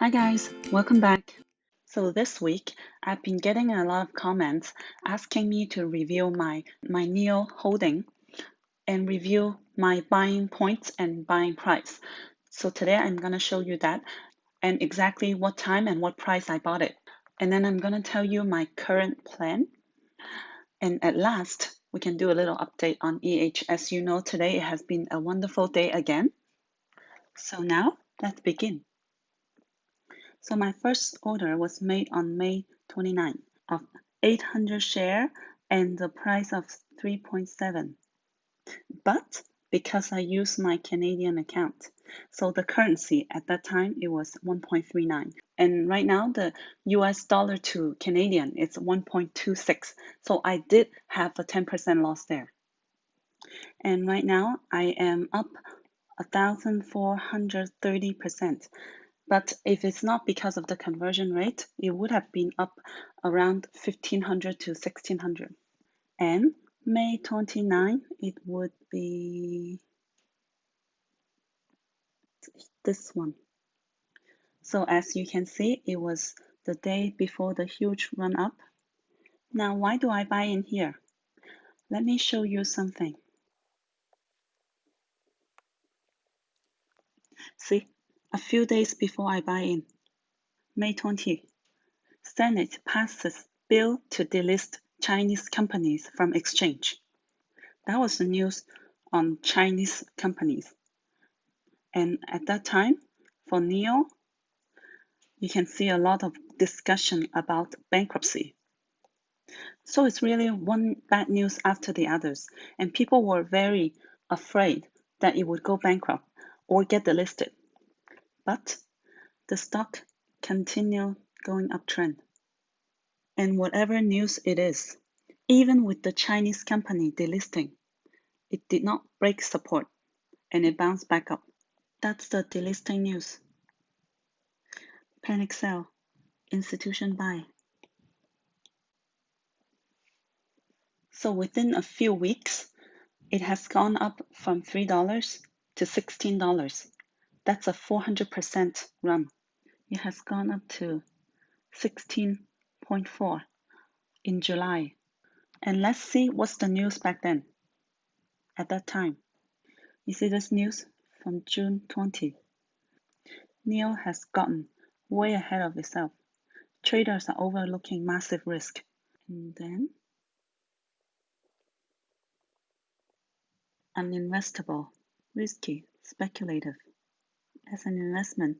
Hi guys, welcome back. So this week I've been getting a lot of comments asking me to review my NIO holding and review my buying points and buying price. So today I'm going to show you that and exactly what time and what price I bought it. And then I'm going to tell you my current plan. And at last, we can do a little update on EH. As you know, today it has been a wonderful day again. So now let's begin. So my first order was made on May 29 of 800 share and the price of 3.7. But because I used my Canadian account, so the currency at that time it was 1.39. And right now the US dollar to Canadian it's 1.26. So I did have a 10% loss there. And right now I am up 1,430%. But if it's not because of the conversion rate, it would have been up around 1,500 to 1,600. And May 29, it would be this one. So as you can see, it was the day before the huge run up. Now, why do I buy in here? Let me show you something. See, a few days before I buy in, May 20, Senate passes bill to delist Chinese companies from exchange. That was the news on Chinese companies. And at that time, for NIO, you can see a lot of discussion about bankruptcy. So it's really one bad news after the others. And people were very afraid that it would go bankrupt or get delisted. But the stock continued going uptrend. And whatever news it is, even with the Chinese company delisting, it did not break support and it bounced back up. That's the delisting news. Panic sell, institution buy. So within a few weeks, it has gone up from $3 to $16. That's a 400% run. It has gone up to 16.4 in July. And let's see what's the news back then at that time. You see this news from June 20. NIO has gotten way ahead of itself. Traders are overlooking massive risk. And then uninvestable, risky, speculative. As an investment,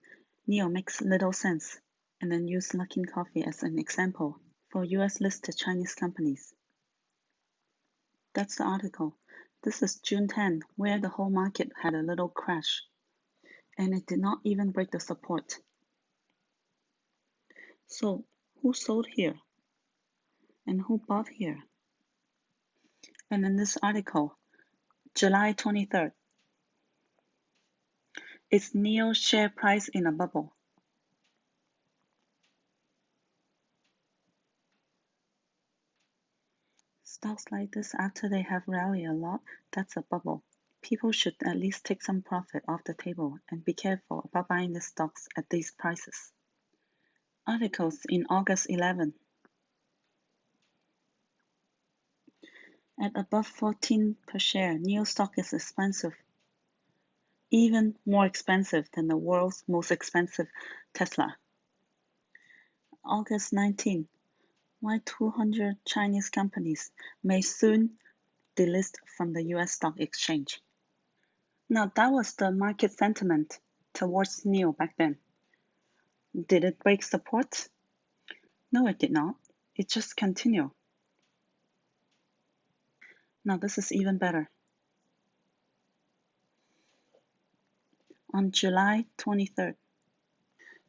NIO makes little sense. And then use Luckin Coffee as an example for US-listed Chinese companies. That's the article. This is June 10, where the whole market had a little crash. And it did not even break the support. So, who sold here? And who bought here? And in this article, July 23rd, is NIO share price in a bubble? Stocks like this, after they have rallied a lot, that's a bubble. People should at least take some profit off the table and be careful about buying the stocks at these prices. Articles in August 11. At above 14 per share, NIO stock is expensive. Even more expensive than the world's most expensive Tesla. August 19. Why 200 Chinese companies may soon delist from the US stock exchange. Now that was the market sentiment towards NIO back then. Did it break support? No, it did not. It just continued. Now this is even better. On July 23rd,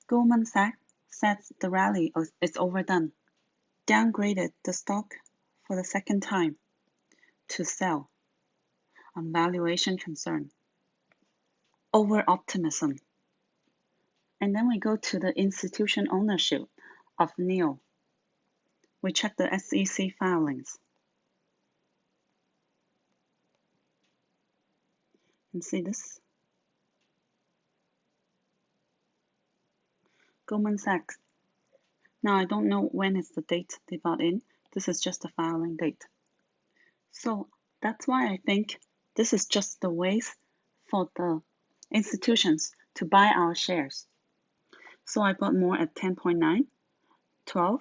Goldman Sachs said the rally is overdone, downgraded the stock for the second time to sell on valuation concern. Over-optimism. And then we go to the institution ownership of NIO. We check the SEC filings. And see this? Goldman Sachs. Now I don't know when is the date they bought in. This is just the filing date. So that's why I think this is just the ways for the institutions to buy our shares. So I bought more at 10.9, 12,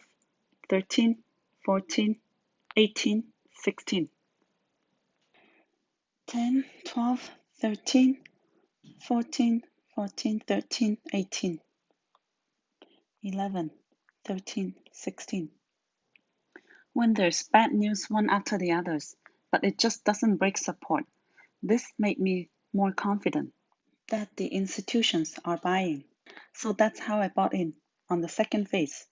13, 14, 18, 16. 10, 12, 13, 14, 14, 13, 18, 11, 13, 16. When there's bad news one after the others, but it just doesn't break support, this made me more confident that the institutions are buying. So that's how I bought in on the second phase.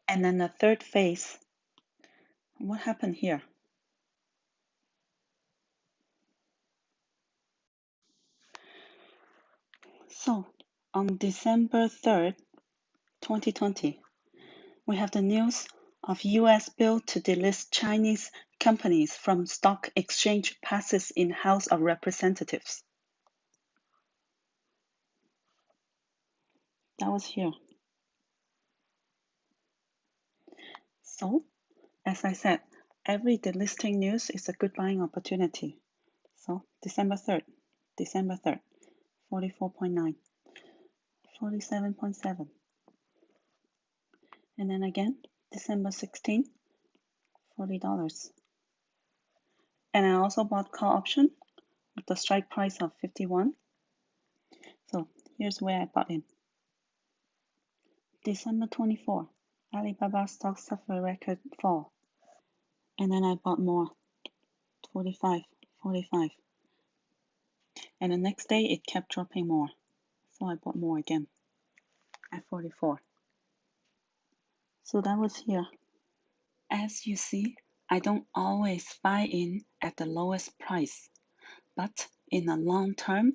And then the third phase, what happened here? So on December 3rd, 2020, we have the news of US bill to delist Chinese companies from stock exchange passes in House of Representatives. That was here. So, as I said, every delisting news is a good buying opportunity. So, December 3rd, 44.9, 47.7. And then again, December 16, $40. And I also bought call option with the strike price of 51. So here's where I bought in. December 24, Alibaba stock suffer record fall. And then I bought more, 45, 45. And the next day it kept dropping more. So I bought more again at 44. So that was here. As you see, I don't always buy in at the lowest price, but in the long term,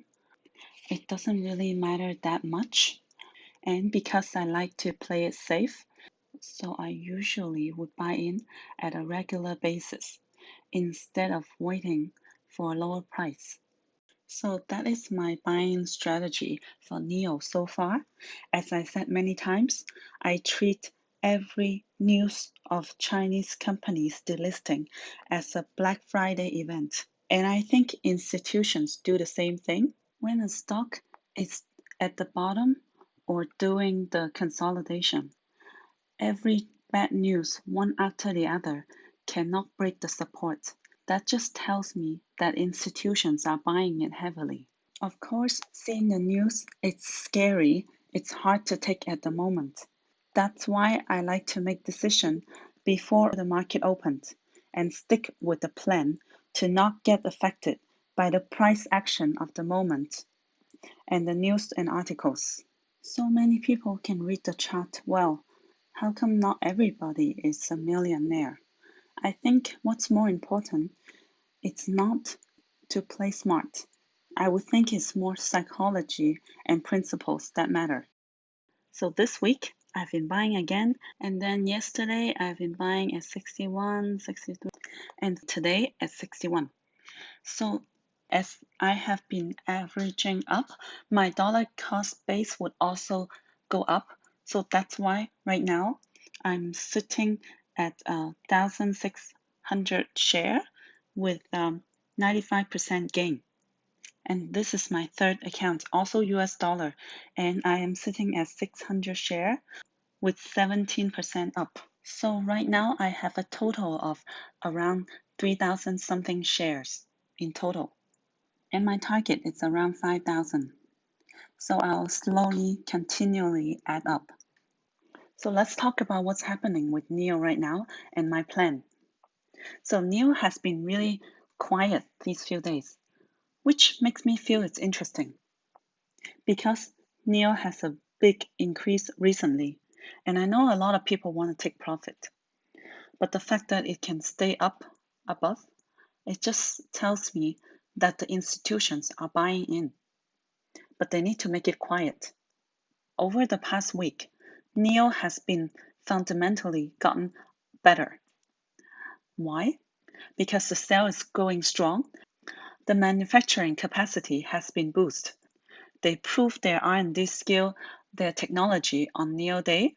it doesn't really matter that much. And because I like to play it safe, so I usually would buy in at a regular basis instead of waiting for a lower price. So that is my buying strategy for NIO so far. As I said many times, I treat every news of Chinese companies delisting as a Black Friday event. And I think institutions do the same thing. When a stock is at the bottom or doing the consolidation, every bad news, one after the other, cannot break the support. That just tells me that institutions are buying it heavily. Of course, seeing the news, it's scary. It's hard to take at the moment. That's why I like to make decision before the market opens and stick with the plan to not get affected by the price action of the moment and the news and articles. So many people can read the chart well. How come not everybody is a millionaire? I think what's more important, it's not to play smart. I would think it's more psychology and principles that matter. So this week, I've been buying again, and then yesterday I've been buying at 61, 63, and today at 61. So as I have been averaging up, my dollar cost base would also go up. So that's why right now I'm sitting at 1,600 share with 95% gain. And this is my third account, also US dollar. And I am sitting at 600 share with 17% up. So right now I have a total of around 3,000 something shares in total. And my target is around 5,000. So I'll slowly, continually add up. So let's talk about what's happening with NIO right now and my plan. So NIO has been really quiet these few days, which makes me feel it's interesting because NIO has a big increase recently, and I know a lot of people want to take profit. But the fact that it can stay up above, it just tells me that the institutions are buying in, but they need to make it quiet. Over the past week, NIO has been fundamentally gotten better. Why? Because the sale is going strong, the manufacturing capacity has been boosted. They proved their R&D skill, their technology on NIO Day,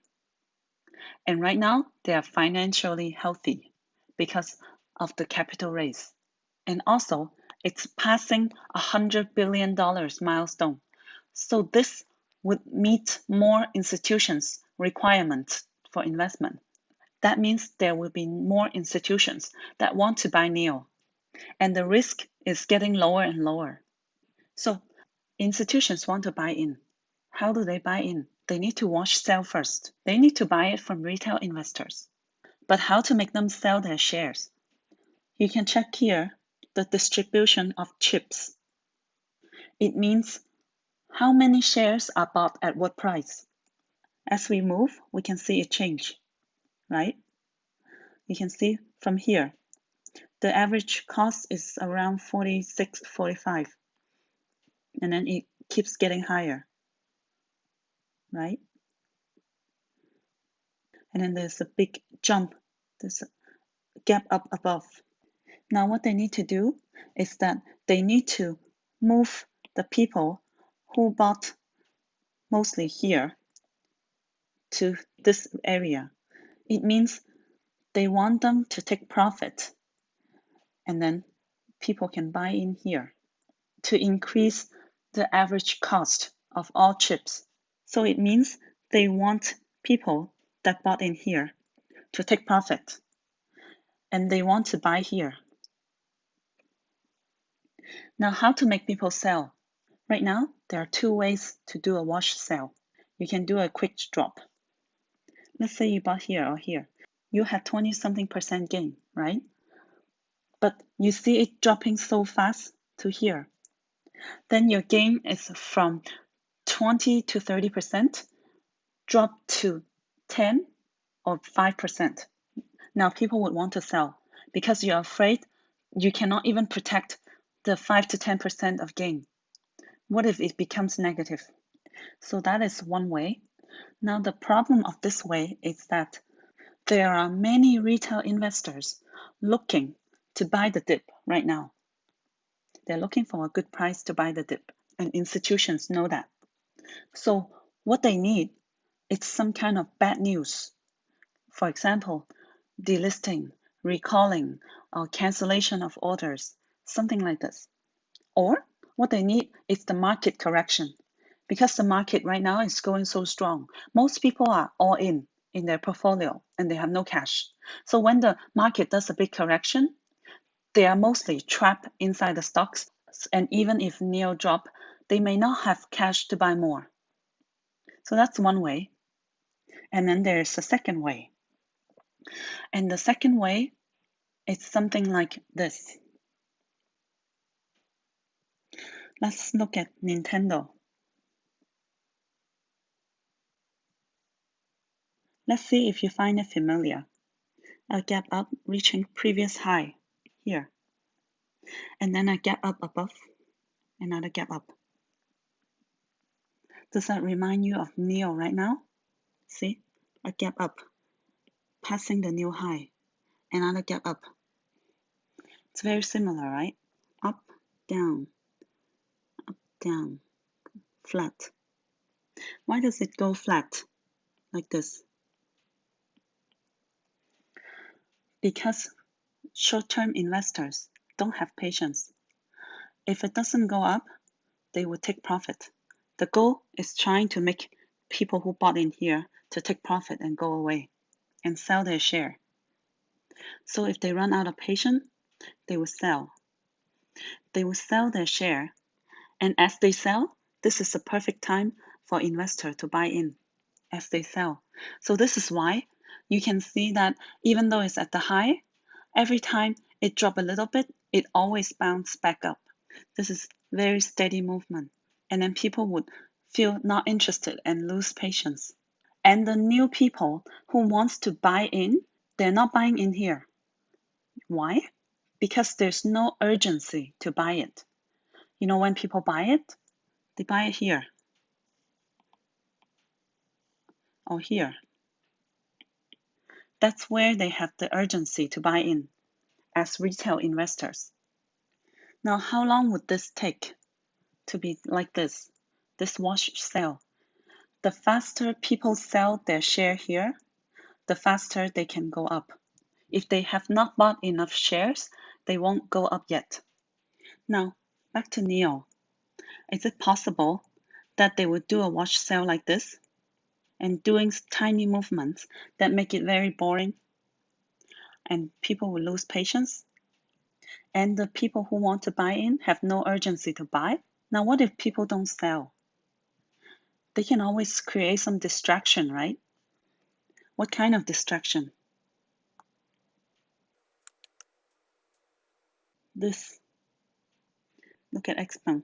and right now they are financially healthy because of the capital raise. And also, it's passing $100 billion milestone. So this would meet more institutions' requirements for investment. That means there will be more institutions that want to buy NIO, and the risk is getting lower and lower. So institutions want to buy in. How do they buy in? They need to watch sell first. They need to buy it from retail investors. But how to make them sell their shares? You can check here the distribution of chips. It means how many shares are bought at what price. As we move, we can see it change, right? You can see from here, the average cost is around 46, 45, and then it keeps getting higher, right? And then there's a big jump, there's a gap up above. Now what they need to do is that they need to move the people who bought mostly here to this area. It means they want them to take profit, and then people can buy in here to increase the average cost of all chips. So it means they want people that bought in here to take profit, and they want to buy here. Now, how to make people sell? Right now, there are two ways to do a wash sell. You can do a quick drop. Let's say you bought here or here. You have 20 something percent gain, right? But you see it dropping so fast to here. Then your gain is from 20 to 30%, drop to 10 or 5%. Now people would want to sell because you're afraid you cannot even protect the 5 to 10% of gain. What if it becomes negative? So that is one way. Now the problem of this way is that there are many retail investors looking to buy the dip right now. They're looking for a good price to buy the dip, and institutions know that. So what they need is some kind of bad news. For example, delisting, recalling, or cancellation of orders, something like this. Or what they need is the market correction, because the market right now is going so strong. Most people are all in their portfolio and they have no cash. So when the market does a big correction, they are mostly trapped inside the stocks, and even if NIO drop, they may not have cash to buy more. So that's one way. And then there's a second way. And the second way is something like this. Let's look at Nintendo. Let's see if you find it familiar. A gap up reaching previous high here. And then a gap up above, another gap up. Does that remind you of NIO right now? See, a gap up, passing the new high, another gap up. It's very similar, right? Up, down, flat. Why does it go flat like this? Because short-term investors don't have patience. If it doesn't go up, they will take profit. The goal is trying to make people who bought in here to take profit and go away and sell their share. So if they run out of patience, they will sell. They will sell their share, and as they sell, this is the perfect time for investor to buy in as they sell. So this is why you can see that even though it's at the high, every time it drop a little bit, it always bounce back up. This is very steady movement, and then people would feel not interested and lose patience. And the new people who wants to buy in, they're not buying in here. Why? Because there's no urgency to buy it. You know, when people buy it, they buy it here or here. That's where they have the urgency to buy in as retail investors. Now, how long would this take to be like this? this wash sale. The faster people sell their share here, the faster they can go up. If they have not bought enough shares, they won't go up yet. Now, back to NIO. Is it possible that they would do a wash sale like this and doing tiny movements that make it very boring and people will lose patience? And the people who want to buy in have no urgency to buy? Now, what if people don't sell? They can always create some distraction, right? What kind of distraction? This. Look at Xpeng.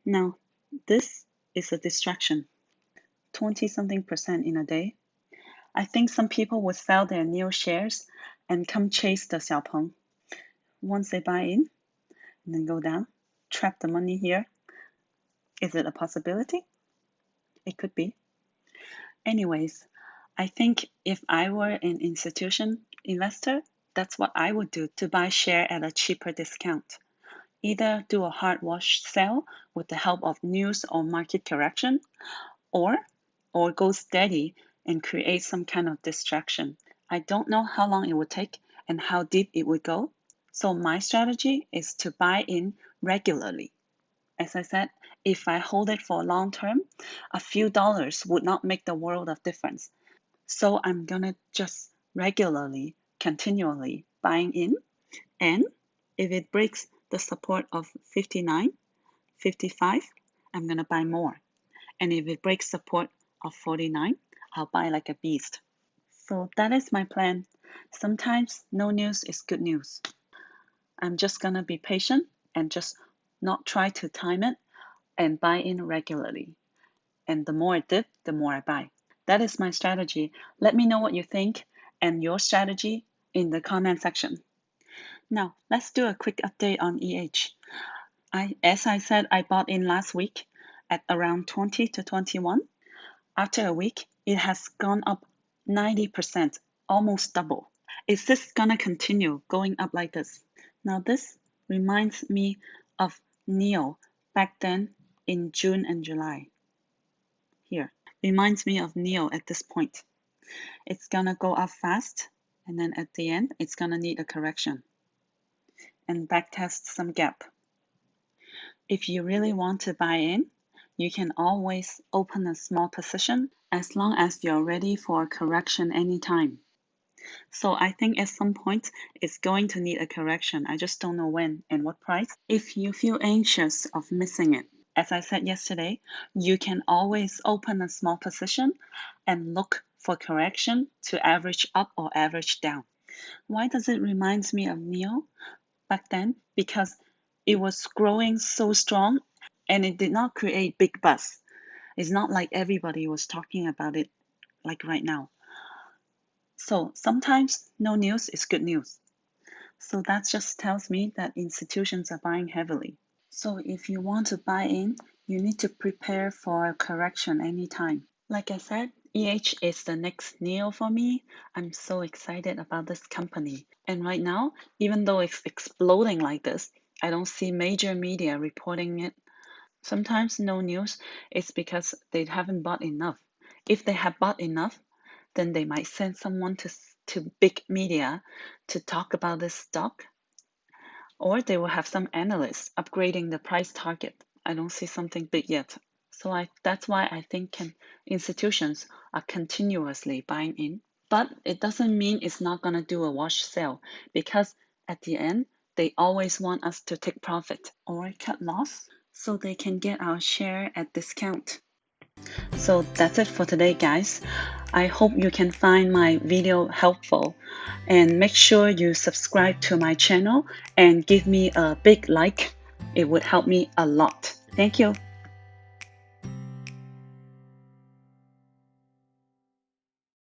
Now, this is a distraction. 20 something percent in a day. I think some people would sell their NIO shares and come chase the Xiaopeng. Once they buy in, and then go down, trap the money here. Is it a possibility? It could be. Anyways, I think if I were an institution investor, that's what I would do to buy share at a cheaper discount. Either do a hard wash sell with the help of news or market correction, or go steady and create some kind of distraction. I don't know how long it would take and how deep it would go. So my strategy is to buy in regularly. As I said, if I hold it for long term, a few dollars would not make the world of difference. So I'm gonna just regularly, continually buying in, and if it breaks the support of 59, 55, I'm gonna buy more. And if it breaks support of 49, I'll buy like a beast. So that is my plan. Sometimes no news is good news. I'm just gonna be patient and just not try to time it and buy in regularly. And the more it dip, the more I buy. That is my strategy. Let me know what you think and your strategy in the comment section. Now, let's do a quick update on EH. As I said, I bought in last week at around 20 to 21. After a week, it has gone up 90%, almost double. Is this gonna continue going up like this? Now, this reminds me of NIO back then in June and July. Here, reminds me of NIO at this point. It's gonna go up fast, and then at the end, it's gonna need a correction and backtest some gap. If you really want to buy in, you can always open a small position as long as you're ready for a correction anytime. So I think at some point it's going to need a correction. I just don't know when and what price. If you feel anxious of missing it, as I said yesterday, you can always open a small position and look for correction to average up or average down. Why does it remind me of NIO back then? Because it was growing so strong and it did not create big buzz. It's not like everybody was talking about it like right now. So sometimes no news is good news. So that just tells me that institutions are buying heavily. So if you want to buy in, you need to prepare for a correction anytime. Like I said, EH is the next NIO for me. I'm so excited about this company. And right now, even though it's exploding like this, I don't see major media reporting it. Sometimes no news is because they haven't bought enough. If they have bought enough, then they might send someone to big media to talk about this stock, or they will have some analysts upgrading the price target. I don't see something big yet. So that's why I think institutions are continuously buying in. But it doesn't mean it's not going to do a wash sale, because at the end, they always want us to take profit or cut loss so they can get our share at discount. So that's it for today, guys. I hope you can find my video helpful, and make sure you subscribe to my channel and give me a big like. It would help me a lot. Thank you.